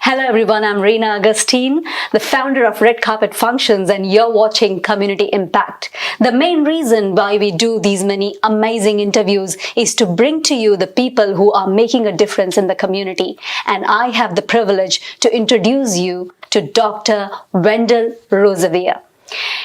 Hello everyone, I'm Reena Augustine, the founder of Red Carpet Functions, and you're watching Community Impact. The main reason why we do these many amazing interviews is to bring to you the people who are making a difference in the community. And I have the privilege to introduce you to Dr. Wendell Rosevear.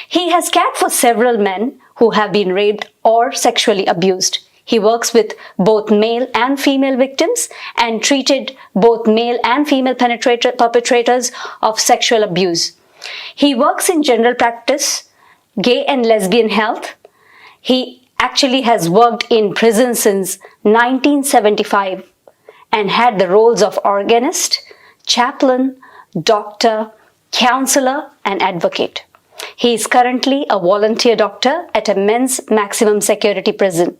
He has cared for several men who have been raped or sexually abused. He works with both male and female victims and treated both male and female perpetrators of sexual abuse. He works in general practice, gay and lesbian health. He actually has worked in prison since 1975 and had the roles of organist, chaplain, doctor, counselor, and advocate. He is currently a volunteer doctor at a men's maximum security prison,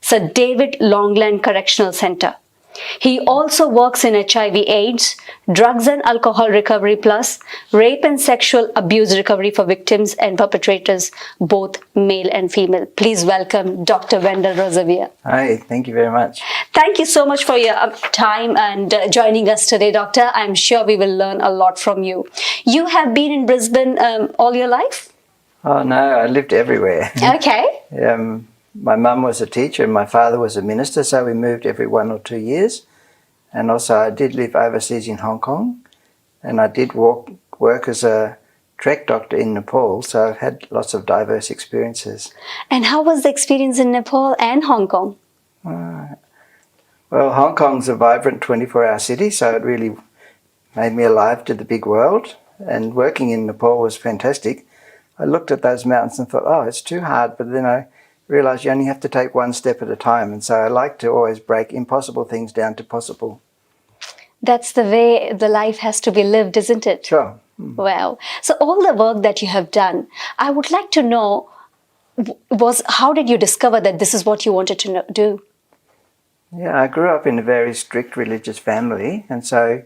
Sir David Longland Correctional Center. He also works in HIV/AIDS, drugs and alcohol recovery plus rape and sexual abuse recovery for victims and perpetrators, both male and female. Please welcome Dr. Wendell Rosevear. Hi, thank you very much. Thank you so much for your time and joining us today, Doctor. I'm sure we will learn a lot from you. You have been in Brisbane all your life? Oh no, I lived everywhere. Okay. My mum was a teacher and my father was a minister, so we moved every 1 or 2 years. And also I did live overseas in Hong Kong, and I did work as a trek doctor in Nepal, so I've had lots of diverse experiences. And how was the experience in Nepal and Hong Kong? Well, Hong Kong's a vibrant 24-hour city, so it really made me alive to the big world. And working in Nepal was fantastic. I looked at those mountains and thought, oh, it's too hard, but then I realised you only have to take one step at a time, and so I like to always break impossible things down to possible. That's the way the life has to be lived, isn't it? Sure. Wow. So all the work that you have done, I would like to know, how did you discover that this is what you wanted to do? Yeah, I grew up in a very strict religious family, and so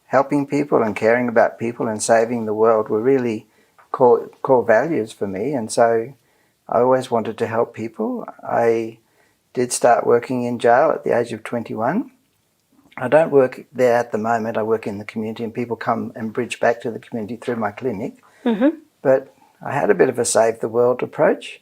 helping people and caring about people and saving the world were really core values for me, and so I always wanted to help people. I did start working in jail at the age of 21. I don't work there at the moment. I work in the community, and people come and bridge back to the community through my clinic. Mm-hmm. But I had a bit of a save the world approach.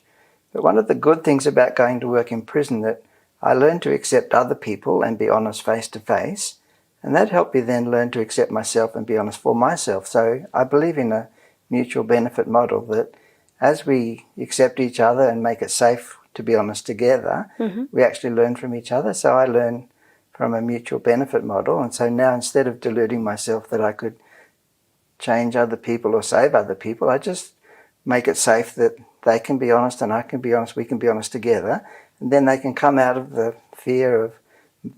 But one of the good things about going to work in prison, that I learned to accept other people and be honest face to face, and that helped me then learn to accept myself and be honest for myself. So I believe in a mutual benefit model, that as we accept each other and make it safe to be honest together, we actually learn from each other. So I learn from a mutual benefit model. And so now, instead of deluding myself that I could change other people or save other people, I just make it safe that they can be honest and I can be honest, we can be honest together. And then they can come out of the fear of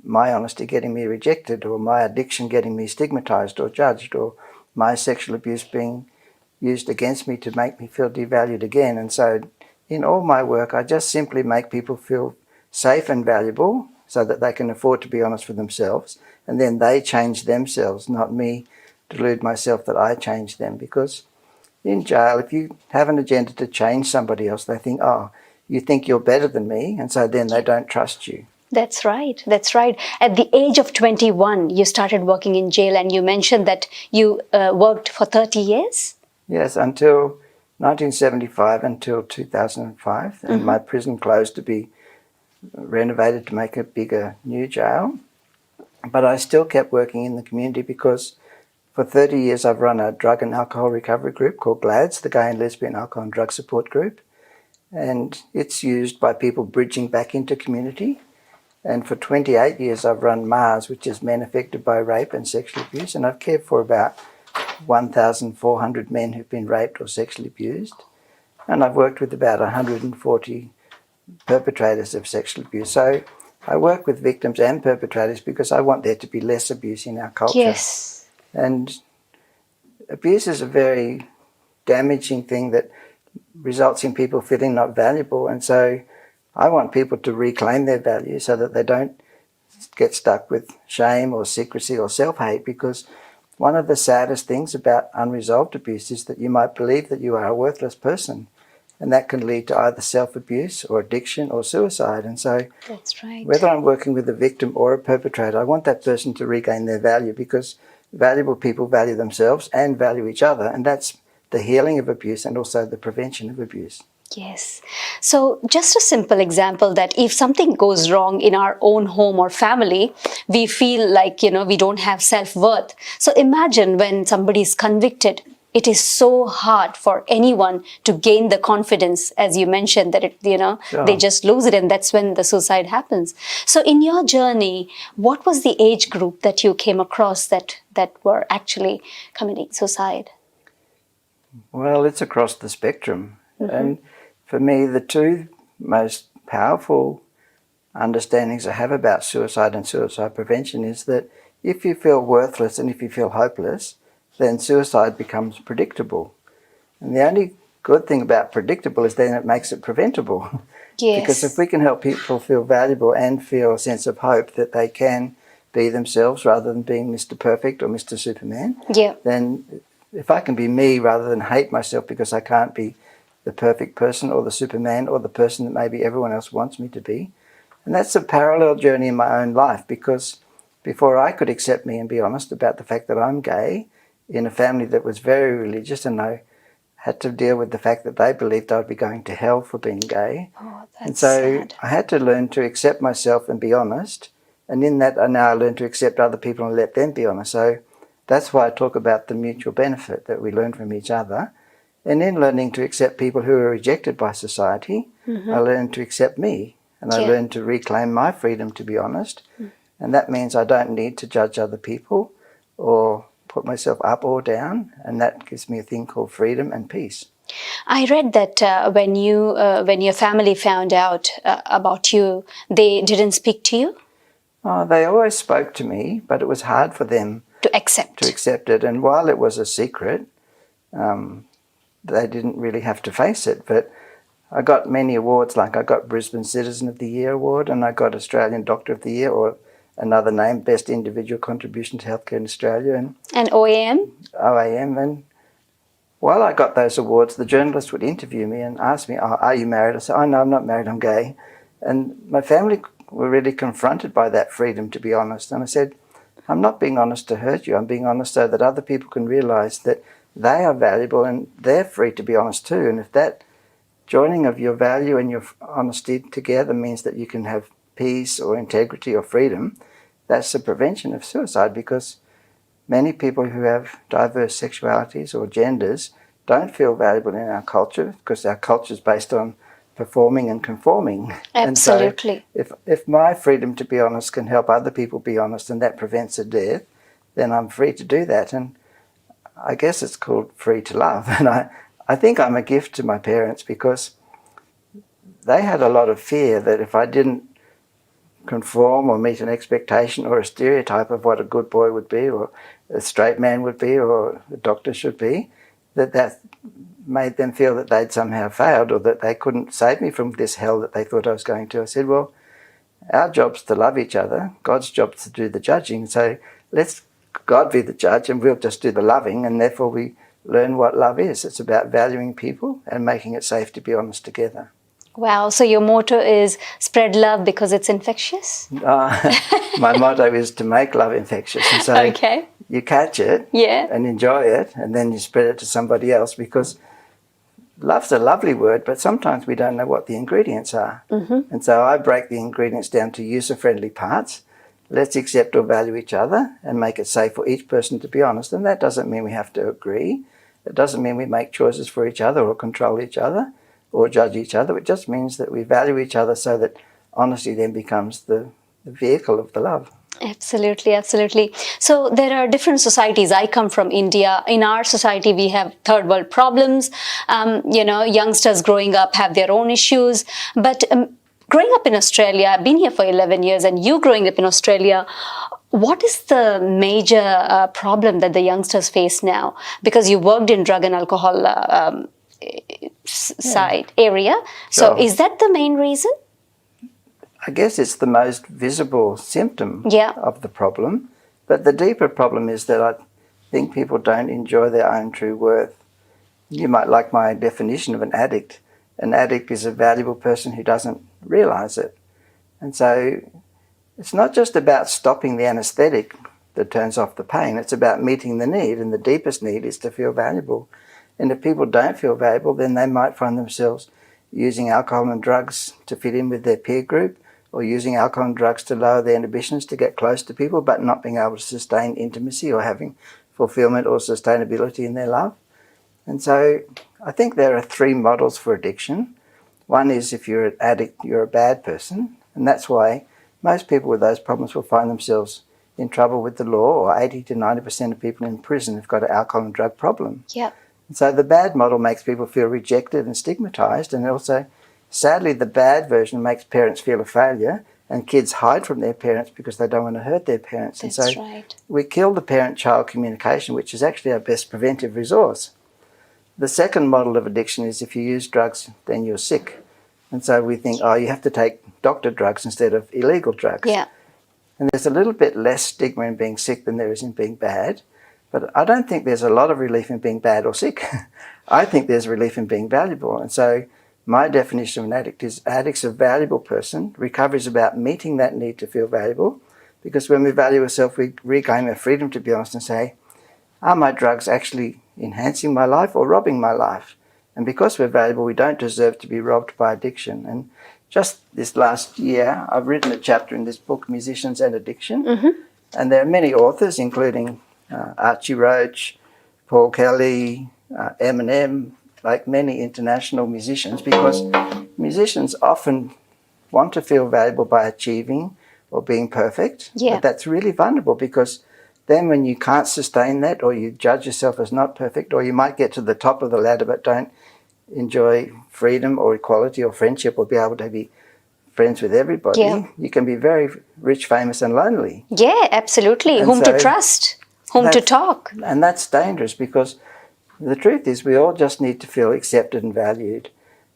my honesty getting me rejected, or my addiction getting me stigmatized or judged, or my sexual abuse being used against me to make me feel devalued again. And so in all my work, I just simply make people feel safe and valuable so that they can afford to be honest for themselves, and then they change themselves, not me delude myself that I change them. Because in jail, if you have an agenda to change somebody else, they think, oh, you think you're better than me, and so then they don't trust you. That's right. That's right. At the age of 21, you started working in jail, and you mentioned that you worked for 30 years? Yes, until 1975, until 2005, and my prison closed to be renovated to make a bigger new jail. But I still kept working in the community, because for 30 years I've run a drug and alcohol recovery group called GLADS, the Gay and Lesbian Alcohol and Drug Support Group, and it's used by people bridging back into community. And for 28 years I've run MARS, which is Men Affected by Rape and Sexual Abuse, and I've cared for about 1,400 men who've been raped or sexually abused, and I've worked with about 140 perpetrators of sexual abuse. So I work with victims and perpetrators because I want there to be less abuse in our culture. Yes. And abuse is a very damaging thing that results in people feeling not valuable, and so I want people to reclaim their value so that they don't get stuck with shame or secrecy or self-hate, because one of the saddest things about unresolved abuse is that you might believe that you are a worthless person, and that can lead to either self-abuse or addiction or suicide. And so that's right. Whether I'm working with a victim or a perpetrator, I want that person to regain their value, because valuable people value themselves and value each other, and that's the healing of abuse and also the prevention of abuse. Yes. So just a simple example that if something goes wrong in our own home or family, we feel like, we don't have self-worth. So imagine when somebody is convicted, it is so hard for anyone to gain the confidence, as you mentioned, that they just lose it, and that's when the suicide happens. So in your journey, what was the age group that you came across that were actually committing suicide? Well, it's across the spectrum. And for me, the two most powerful understandings I have about suicide and suicide prevention is that if you feel worthless and if you feel hopeless, then suicide becomes predictable. And the only good thing about predictable is then it makes it preventable. Yes. Because if we can help people feel valuable and feel a sense of hope that they can be themselves rather than being Mr. Perfect or Mr. Superman, then if I can be me rather than hate myself because I can't be the perfect person or the Superman or the person that maybe everyone else wants me to be. And that's a parallel journey in my own life, because before I could accept me and be honest about the fact that I'm gay in a family that was very religious, and I had to deal with the fact that they believed I'd be going to hell for being gay. Oh, that's and so sad. I had to learn to accept myself and be honest. And in that, I now learn to accept other people and let them be honest. So that's why I talk about the mutual benefit that we learn from each other. And in learning to accept people who are rejected by society, I learned to accept me, and I learned to reclaim my freedom to be honest. And that means I don't need to judge other people or put myself up or down, and that gives me a thing called freedom and peace. I read that when your family found out about you, they didn't speak to you? Oh, they always spoke to me, but it was hard for them To accept it. And while it was a secret, they didn't really have to face it. But I got many awards, like I got Brisbane Citizen of the Year award, and I got Australian Doctor of the Year, or another name, Best Individual Contribution to Healthcare in Australia. And OAM? OAM. And while I got those awards, the journalists would interview me and ask me, "Oh, are you married?" I said, "Oh, no, I'm not married, I'm gay." And my family were really confronted by that freedom to be honest. And I said, I'm not being honest to hurt you. I'm being honest so that other people can realise that they are valuable and they're free to be honest too. And if that joining of your value and your honesty together means that you can have peace or integrity or freedom, that's the prevention of suicide, because many people who have diverse sexualities or genders don't feel valuable in our culture, because our culture is based on performing and conforming. Absolutely. And so if my freedom to be honest can help other people be honest and that prevents a death, then I'm free to do that. And I guess it's called free to love. And I think I'm a gift to my parents, because they had a lot of fear that if I didn't conform or meet an expectation or a stereotype of what a good boy would be, or a straight man would be, or a doctor should be, that made them feel that they'd somehow failed, or that they couldn't save me from this hell that they thought I was going to. I said, well, our job's to love each other. God's job's to do the judging. So let's God be the judge and we'll just do the loving, and therefore we learn what love is. It's about valuing people and making it safe to be honest together. Wow, so your motto is spread love because it's infectious? My motto is to make love infectious. And so you catch it and enjoy it, and then you spread it to somebody else, because love's a lovely word, but sometimes we don't know what the ingredients are. And so I break the ingredients down to user-friendly parts. Let's accept or value each other and make it safe for each person to be honest. And that doesn't mean we have to agree. It doesn't mean we make choices for each other or control each other or judge each other. It just means that we value each other, so that honesty then becomes the vehicle of the love. Absolutely, absolutely. So there are different societies. I come from India. In our society, we have third world problems. Youngsters growing up have their own issues. But growing up in Australia, I've been here for 11 years, and you growing up in Australia, what is the major problem that the youngsters face now? Because you worked in drug and alcohol area. So is that the main reason? I guess it's the most visible symptom of the problem. But the deeper problem is that I think people don't enjoy their own true worth. You might like my definition of an addict. An addict is a valuable person who doesn't realise it. And so it's not just about stopping the anaesthetic, that turns off the pain. It's about meeting the need, and the deepest need is to feel valuable. And if people don't feel valuable, then they might find themselves using alcohol and drugs to fit in with their peer group, or using alcohol and drugs to lower their inhibitions to get close to people, but not being able to sustain intimacy or having fulfillment or sustainability in their love. And so I think there are 3 models for addiction. One is if you're an addict, you're a bad person, and that's why most people with those problems will find themselves in trouble with the law, or 80 to 90% of people in prison have got an alcohol and drug problem. Yeah. And so the bad model makes people feel rejected and stigmatised, and also, sadly, the bad version makes parents feel a failure, and kids hide from their parents because they don't want to hurt their parents. That's and so right. we kill the parent-child communication, which is actually our best preventive resource. The second model of addiction is if you use drugs, then you're sick. And so we think, oh, you have to take doctor drugs instead of illegal drugs. Yeah. And there's a little bit less stigma in being sick than there is in being bad. But I don't think there's a lot of relief in being bad or sick. I think there's relief in being valuable. And so my definition of an addict is addict's a valuable person. Recovery is about meeting that need to feel valuable. Because when we value ourselves, we regain our freedom to be honest and say, are my drugs actually enhancing my life or robbing my life? And because we're valuable, we don't deserve to be robbed by addiction. And just this last year, I've written a chapter in this book, Musicians and Addiction. Mm-hmm. And there are many authors, including Archie Roach, Paul Kelly, Eminem, like many international musicians, because musicians often want to feel valuable by achieving or being perfect. Yeah. But that's really vulnerable, because then when you can't sustain that, or you judge yourself as not perfect, or you might get to the top of the ladder but don't enjoy freedom or equality or friendship or be able to be friends with everybody, Yeah. you can be very rich, famous and lonely. Yeah, absolutely. And Whom to so trust, whom to talk. And that's dangerous, because the truth is we all just need to feel accepted and valued.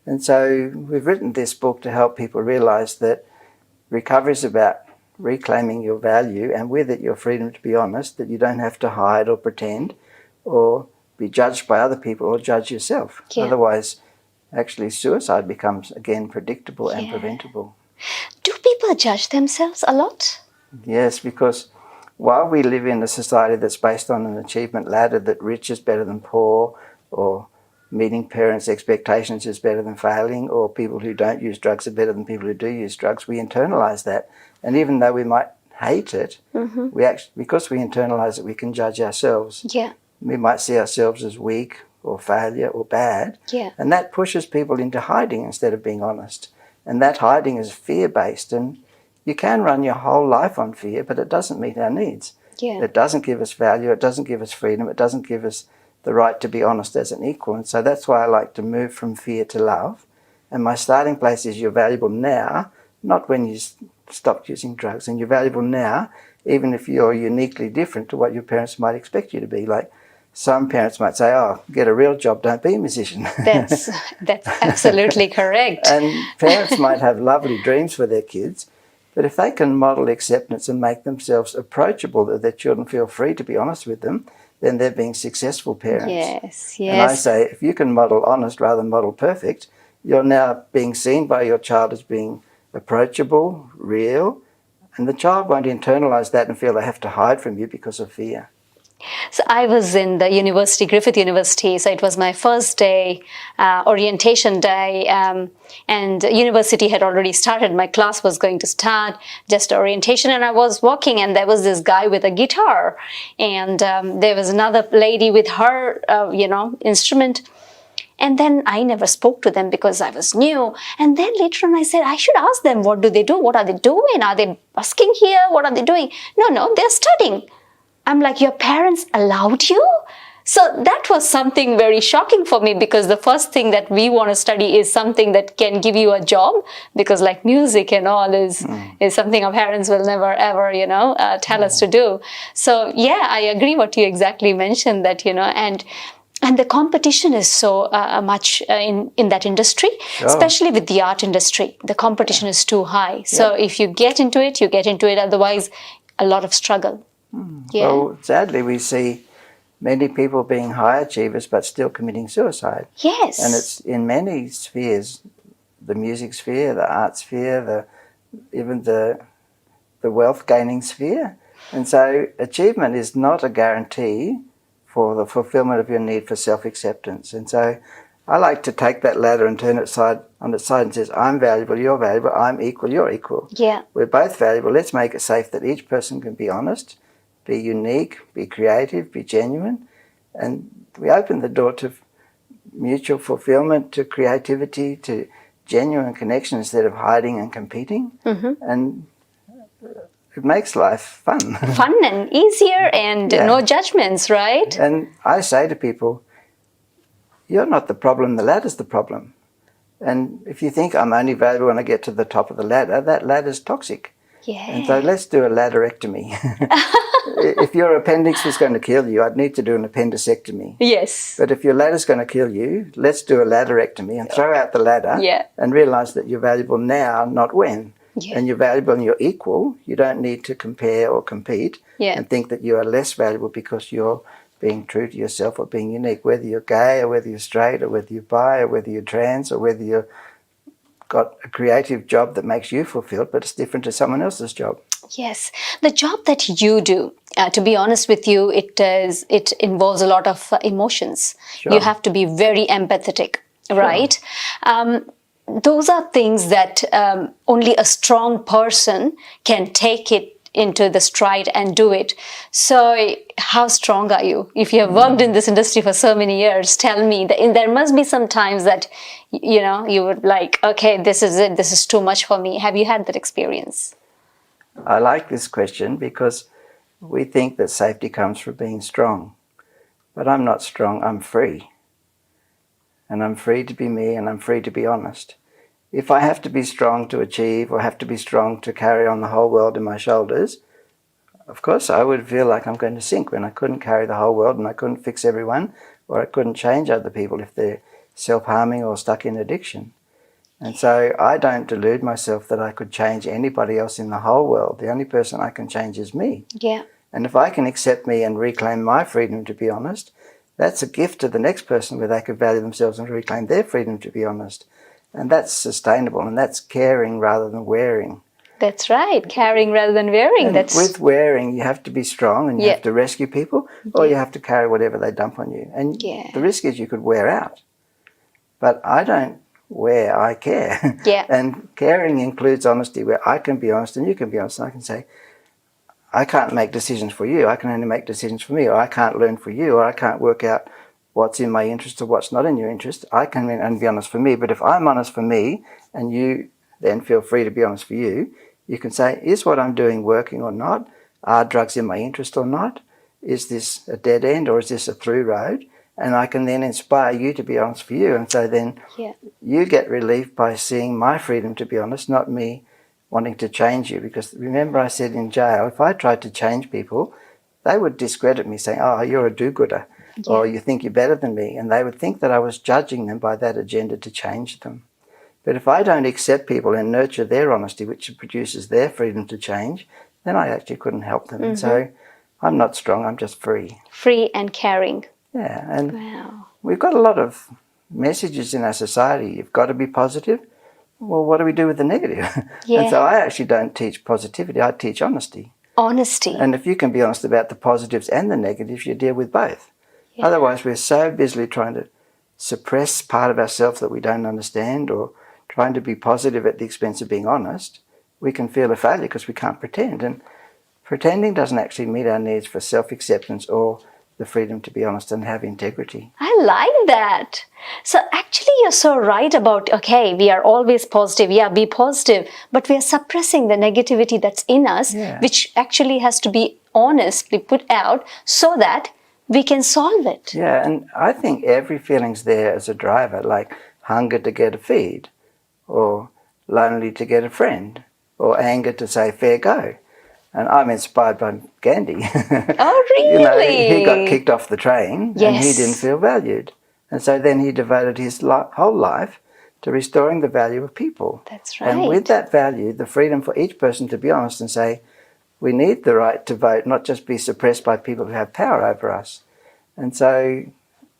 And so we've written this book to help people realise that recovery is about reclaiming your value, and with it your freedom to be honest, that you don't have to hide or pretend or be judged by other people or judge yourself. Yeah. Otherwise, actually suicide becomes, again, predictable and Yeah. preventable. Do people judge themselves a lot? Yes, because while we live in a society that's based on an achievement ladder, that rich is better than poor, or meeting parents' expectations is better than failing, or people who don't use drugs are better than people who do use drugs, we internalise that. And even though we might hate it, Mm-hmm. we actually, because we internalise it, we can judge ourselves. Yeah. We might see ourselves as weak or failure or bad, Yeah. and that pushes people into hiding instead of being honest. And that hiding is fear-based, and you can run your whole life on fear, but it doesn't meet our needs. Yeah. It doesn't give us value, it doesn't give us freedom, it doesn't give us the right to be honest as an equal. And so that's why I like to move from fear to love. And my starting place is you're valuable now, not when you stopped using drugs. And you're valuable now, even if you're uniquely different to what your parents might expect you to be. Like some parents might say, oh, get a real job, don't be a musician. That's absolutely correct. And parents might have lovely dreams for their kids, but if they can model acceptance and make themselves approachable, that their children feel free to be honest with them, then they're being successful parents. Yes, And I yes. say, if you can model honest rather than model perfect, you're now being seen by your child as being approachable, real, and the child won't internalise that and feel they have to hide from you because of fear. So I was in the university, Griffith University, so it was my first day, orientation day, and university had already started. My class was going to start, just orientation, and I was walking, and there was this guy with a guitar, and there was another lady with her, instrument. And then I never spoke to them because I was new. And then later on I said, I should ask them, what do they do? What are they doing? Are they busking here? What are they doing? No, they're studying. I'm like, your parents allowed you? So that was something very shocking for me, because the first thing that we want to study is something that can give you a job, because like music and all is something our parents will never ever, tell us to do. So yeah, I agree what you exactly mentioned, that, and the competition is so much in that industry, especially with the art industry. The competition is too high. So if you get into it, you get into it. Otherwise, a lot of struggle. Yeah. Well, sadly, we see many people being high achievers but still committing suicide. Yes. And it's in many spheres, the music sphere, the art sphere, even the wealth gaining sphere. And so achievement is not a guarantee for the fulfillment of your need for self-acceptance. And so I like to take that ladder and turn it on its side and says, I'm valuable, you're valuable, I'm equal, you're equal. Yeah. We're both valuable. Let's make it safe that each person can be honest, be unique, be creative, be genuine. And we open the door to mutual fulfillment, to creativity, to genuine connection instead of hiding and competing. And it makes life fun. Fun and easier and no judgments, right? And I say to people, you're not the problem, the ladder's the problem. And if you think I'm only valuable when I get to the top of the ladder, that ladder's toxic. Yeah. And so let's do a ladderectomy. If your appendix was going to kill you, I'd need to do an appendicectomy. Yes. But if your ladder's going to kill you, let's do a ladderectomy and throw out the ladder and realise that you're valuable now, not when. And you're valuable and you're equal. You don't need to compare or compete and think that you are less valuable because you're being true to yourself or being unique, whether you're gay or whether you're straight or whether you're bi or whether you're trans or whether you've got a creative job that makes you fulfilled, but it's different to someone else's job. Yes. The job that you do, to be honest with you, it involves a lot of emotions. Sure. You have to be very empathetic, right? Those are things that only a strong person can take it into the stride and do it. So how strong are you? If you have worked in this industry for so many years, tell me that there must be some times that, you know, you would like, okay, this is it, this is too much for me. Have you had that experience? I like this question because we think that safety comes from being strong. But I'm not strong, I'm free. And I'm free to be me and I'm free to be honest. If I have to be strong to achieve or have to be strong to carry on the whole world in my shoulders, of course I would feel like I'm going to sink when I couldn't carry the whole world and I couldn't fix everyone or I couldn't change other people if they're self-harming or stuck in addiction. And so I don't delude myself that I could change anybody else in the whole world. The only person I can change is me. Yeah. And if I can accept me and reclaim my freedom to be honest, that's a gift to the next person where they could value themselves and reclaim their freedom to be honest. And that's sustainable, and that's caring rather than wearing. That's right, caring rather than wearing. And with wearing, you have to be strong and you have to rescue people, or you have to carry whatever they dump on you. And the risk is you could wear out. But I don't wear, I care. Yeah. And caring includes honesty, where I can be honest and you can be honest. And I can say, I can't make decisions for you, I can only make decisions for me, or I can't learn for you, or I can't work out what's in my interest or what's not in your interest. I can only be honest for me, but if I'm honest for me and you then feel free to be honest for you, you can say, is what I'm doing working or not? Are drugs in my interest or not? Is this a dead end or is this a through road? And I can then inspire you to be honest for you. And so then you get relief by seeing my freedom to be honest, not me wanting to change you. Because remember I said in jail, if I tried to change people, they would discredit me saying, oh, you're a do-gooder. Or you think you're better than me, and they would think that I was judging them by that agenda to change them. But if I don't accept people and nurture their honesty, which produces their freedom to change, then I actually couldn't help them. And so I'm not strong, I'm just free. Free and caring. Yeah, and we've got a lot of messages in our society. You've got to be positive. Well, what do we do with the negative? And so I actually don't teach positivity, I teach honesty. Honesty. And if you can be honest about the positives and the negatives, you deal with both. Otherwise, we're so busily trying to suppress part of ourselves that we don't understand or trying to be positive at the expense of being honest, we can feel a failure because we can't pretend. And pretending doesn't actually meet our needs for self-acceptance or the freedom to be honest and have integrity. I like that. So actually you're so right about, okay, we are always positive. Yeah, be positive. But we are suppressing the negativity that's in us, which actually has to be honestly put out so that we can solve it. Yeah, and I think every feeling's there as a driver, like hunger to get a feed, or lonely to get a friend, or anger to say fair go. And I'm inspired by Gandhi. Oh, really? You know, he got kicked off the train and he didn't feel valued. And so then he devoted his whole life to restoring the value of people. That's right. And with that value, the freedom for each person to be honest and say, we need the right to vote, not just be suppressed by people who have power over us. And so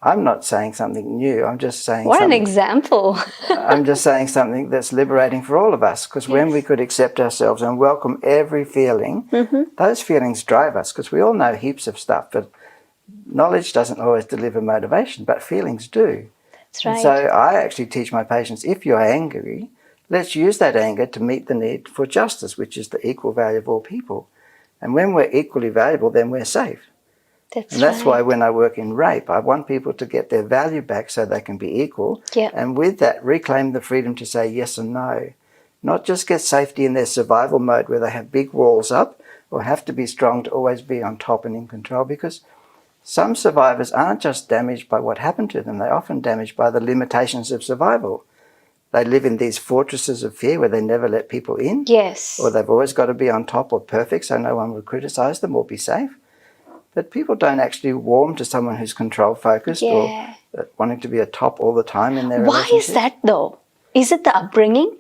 I'm not saying something new. I'm just saying What an something. example. I'm just saying something that's liberating for all of us. Because when we could accept ourselves and welcome every feeling, those feelings drive us. Because we all know heaps of stuff, but knowledge doesn't always deliver motivation, but feelings do. That's And right. so I actually teach my patients, if you're angry, let's use that anger to meet the need for justice, which is the equal value of all people. And when we're equally valuable, then we're safe. And that's why when I work in rape, I want people to get their value back so they can be equal. Yeah. And with that, reclaim the freedom to say yes and no. Not just get safety in their survival mode where they have big walls up or have to be strong to always be on top and in control, because some survivors aren't just damaged by what happened to them. They're often damaged by the limitations of survival. They live in these fortresses of fear where they never let people in. Yes. Or they've always got to be on top or perfect so no one will criticize them or be safe. But people don't actually warm to someone who's control-focused or wanting to be a top all the time in their relationship. Why is that though? Is it the upbringing?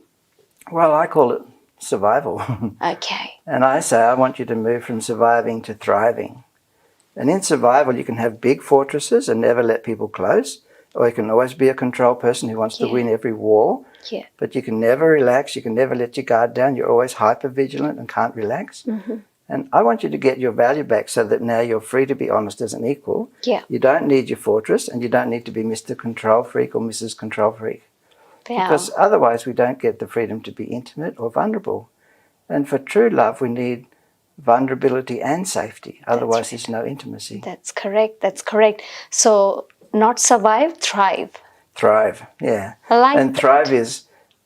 Well, I call it survival. Okay. And I say I want you to move from surviving to thriving. And in survival, you can have big fortresses and never let people close, or you can always be a control person who wants to win every war. Yeah. But you can never relax. You can never let your guard down. You're always hyper-vigilant and can't relax. And I want you to get your value back so that now you're free to be honest as an equal. Yeah. You don't need your fortress, and you don't need to be Mr. Control Freak or Mrs. Control Freak. Because otherwise we don't get the freedom to be intimate or vulnerable. And for true love, we need vulnerability and safety. Otherwise there's no intimacy. That's correct. That's correct. So not survive, thrive. Thrive, yeah. I like and that. thrive is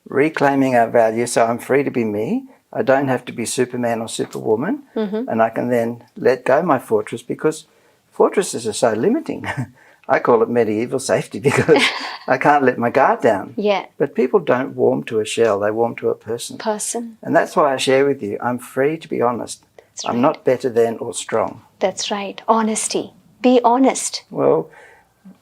reclaiming our value, so I'm free to be me. I don't have to be Superman or Superwoman. And I can then let go my fortress, because fortresses are so limiting. I call it medieval safety because I can't let my guard down. Yeah. But people don't warm to a shell, they warm to a person. And that's why I share with you, I'm free to be honest. I'm not better than or strong. That's right. Honesty. Be honest. Well,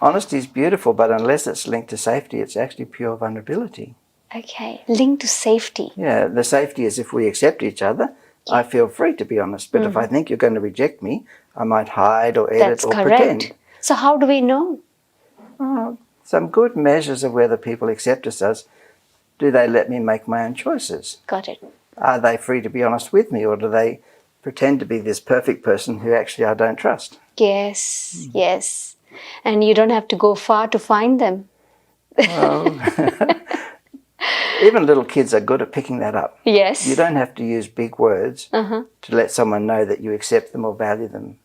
honesty is beautiful, but unless it's linked to safety, it's actually pure vulnerability. Okay. Linked to safety. Yeah, the safety is if we accept each other, I feel free to be honest. But if I think you're going to reject me, I might hide or edit or pretend. So how do we know? Some good measures of whether people accept us as, do they let me make my own choices? Got it. Are they free to be honest with me, or do they pretend to be this perfect person who actually I don't trust? Yes, yes. And you don't have to go far to find them. Well, even little kids are good at picking that up. Yes. You don't have to use big words to let someone know that you accept them or value them.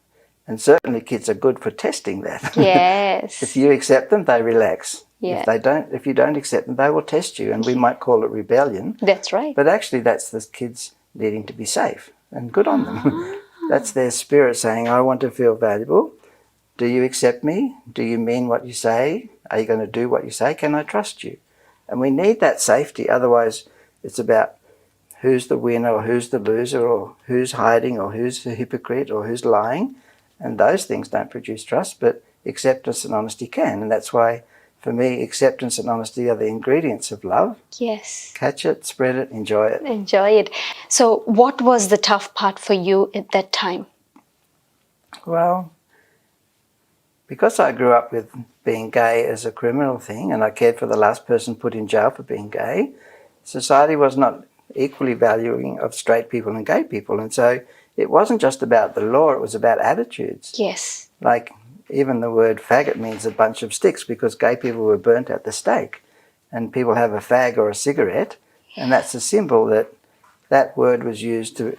And certainly kids are good for testing that. Yes. If you accept them, they relax. Yeah. If you don't accept them, they will test you, and we might call it rebellion. That's right. But actually that's the kids needing to be safe, and good on them. That's their spirit saying, I want to feel valuable. Do you accept me? Do you mean what you say? Are you going to do what you say? Can I trust you? And we need that safety. Otherwise, it's about who's the winner or who's the loser or who's hiding or who's the hypocrite or who's lying. And those things don't produce trust, but acceptance and honesty can. And that's why, for me, acceptance and honesty are the ingredients of love. Yes. Catch it, spread it, enjoy it. Enjoy it. So what was the tough part for you at that time? Well, because I grew up with being gay as a criminal thing, and I cared for the last person put in jail for being gay, society was not equally valuing of straight people and gay people. And so it wasn't just about the law, it was about attitudes. Yes. Like even the word faggot means a bunch of sticks, because gay people were burnt at the stake. And people have a fag or a cigarette, and that's a symbol that that word was used to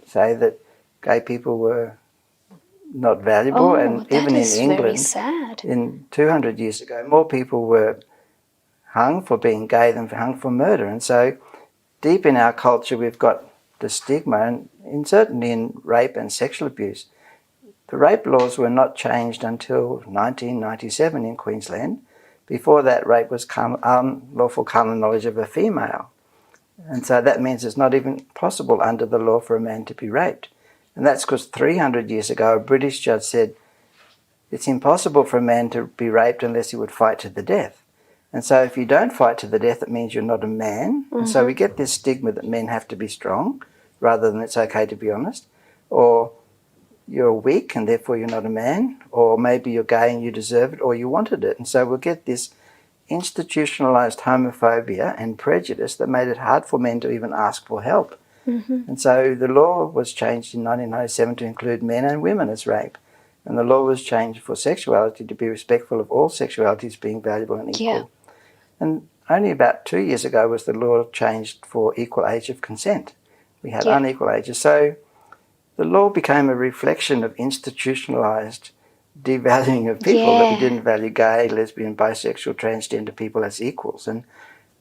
say that gay people were not valuable. And even in England, in 200 years ago, more people were hung for being gay than hung for murder. And so deep in our culture we've got the stigma, and certainly in rape and sexual abuse. The rape laws were not changed until 1997 in Queensland. Before that, rape was unlawful carnal knowledge of a female. And so that means it's not even possible under the law for a man to be raped. And that's because 300 years ago a British judge said it's impossible for a man to be raped unless he would fight to the death. And so if you don't fight to the death, it means you're not a man. And so we get this stigma that men have to be strong rather than it's okay to be honest. Or you're weak and therefore you're not a man, or maybe you're gay and you deserve it or you wanted it. And so we'll get this institutionalized homophobia and prejudice that made it hard for men to even ask for help. And so the law was changed in 1997 to include men and women as rape. And the law was changed for sexuality to be respectful of all sexualities being valuable and equal. Yeah. And only about 2 years ago was the law changed for equal age of consent. We had Yeah. unequal ages. So the law became a reflection of institutionalized devaluing of people, that we Yeah. didn't value gay, lesbian, bisexual, transgender people as equals. And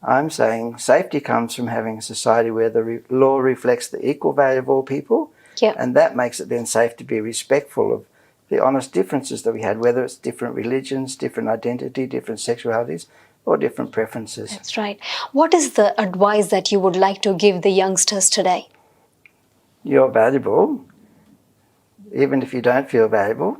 I'm saying safety comes from having a society where the law reflects the equal value of all people, Yeah. and that makes it then safe to be respectful of the honest differences that we had, whether it's different religions, different identity, different sexualities, or different preferences. That's right. What is the advice that you would like to give the youngsters today? You're valuable, even if you don't feel valuable.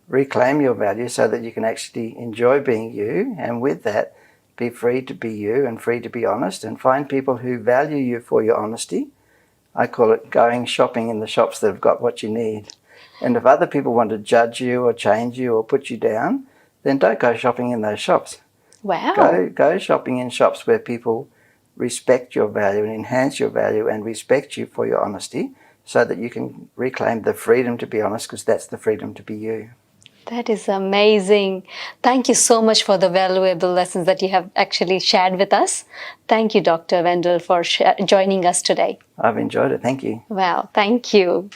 Reclaim your value so that you can actually enjoy being you, and with that, be free to be you and free to be honest, and find people who value you for your honesty. I call it going shopping in the shops that have got what you need. And if other people want to judge you or change you or put you down, then don't go shopping in those shops. Wow. Go shopping in shops where people respect your value and enhance your value and respect you for your honesty, so that you can reclaim the freedom to be honest, because that's the freedom to be you. That is amazing. Thank you so much for the valuable lessons that you have actually shared with us. Thank you, Dr. Wendell, for joining us today. I've enjoyed it. Thank you. Wow, thank you.